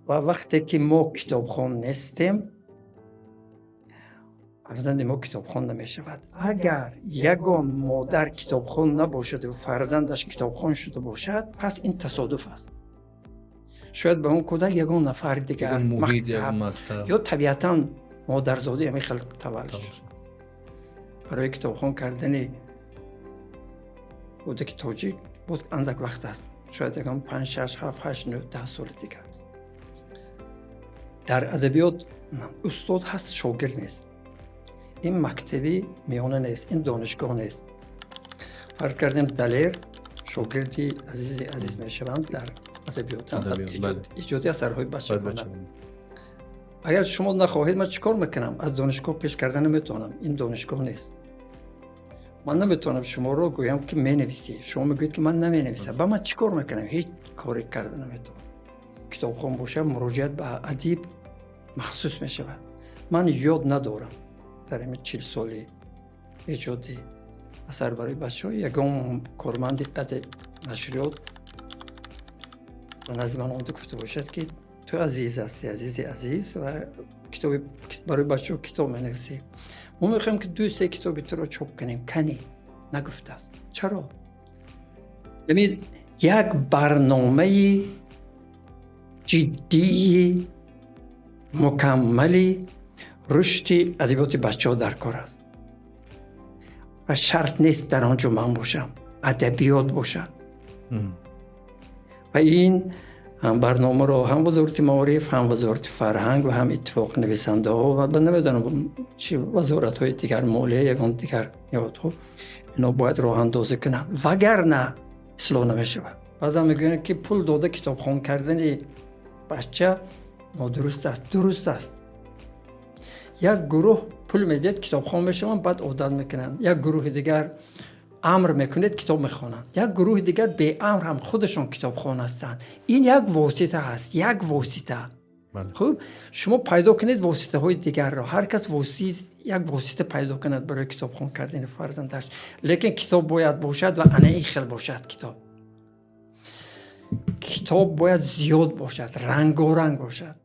و وقتی که ما کتابخوان نیستیم، فرزند ما کتابخوان نمیشود. اگر یگان مادر کتابخوان نباشد و فرزندش کتابخوان شده باشد، پس این تصادف است. شاید به اون کودک یگان نفر دیگر مکتب یا طبیعتاً مادرزاده همین خلق تولد شد. برای کتابخوان کردن کودک تاجیک بود اندک وقت است. شاید یگان 5 6 7 8 9 10 سال دیگر. در ادبیات استاد هست، شاگرد نیست. این مکتبی میانه نیست، این دانشگاه نیست. فرض کردیم دلیر شاگردی عزیز میشوند در ادبیات ایجادی اثرهای بچه کنند. اگر شما نخواهید، من چیکار میکنم؟ از دانشگاه پیش کردن نمیتونم. این دانشگاه نیست. من نمیتونم شما رو گویم که مینویسی، شما میگویید که من نمینویسم. با من چیکار میکنم؟ هیچ کاری کردن نمیتونم. کتابخوان باشه مراجعت به ادیب مخصوص میشود. من یاد ندارم در این 40 سالی ایجادی اثر برای بچه‌ها. یگان کارمند ادب نشریات نزد من آمده گفته باشد که تو عزیز هستی، عزیز و کتاب برای بچه‌ها کتاب می‌نویسی. ما می‌خوایم که 2-3 کتابی تو رو چاپ کنیم. کنی نگفته است. چرا؟ یعنی یک برنامه جدی مکملی رشد ادبیات بچه‌ها در کار است و شرط نیست در آنجا من باشم، ادبیات باشد. و این هم برنامه رو هم وزارت معارف، هم وزارت فرهنگ و هم اتفاق نویسنده ها و من نمیدونم چی وزارت های دیگر، مالیه یگان دیگر یادها، اینا باید راه اندازی کنن، وگرنه اصلاح نمیشود. بعضا میگن که پول داده کتابخوان کردن بچه نادرست است. درست است. یک گروه پول میدید کتابخوان بشون، بعد عادت میکنن. یک گروه دیگر امر میکنید کتاب میخوانند. یک گروه دیگر به امر هم خودشون کتابخوان هستند. این یک واسطه هست، یک واسطه. خب شما پیدا کنید واسطه های دیگر را. هر کس یک واسطه پیدا کند برای کتابخوان کردن فرزندش. لیکن کتاب باید باشد و انیخل باشد. کتاب باید زیاد باشد، رنگارنگ باشد.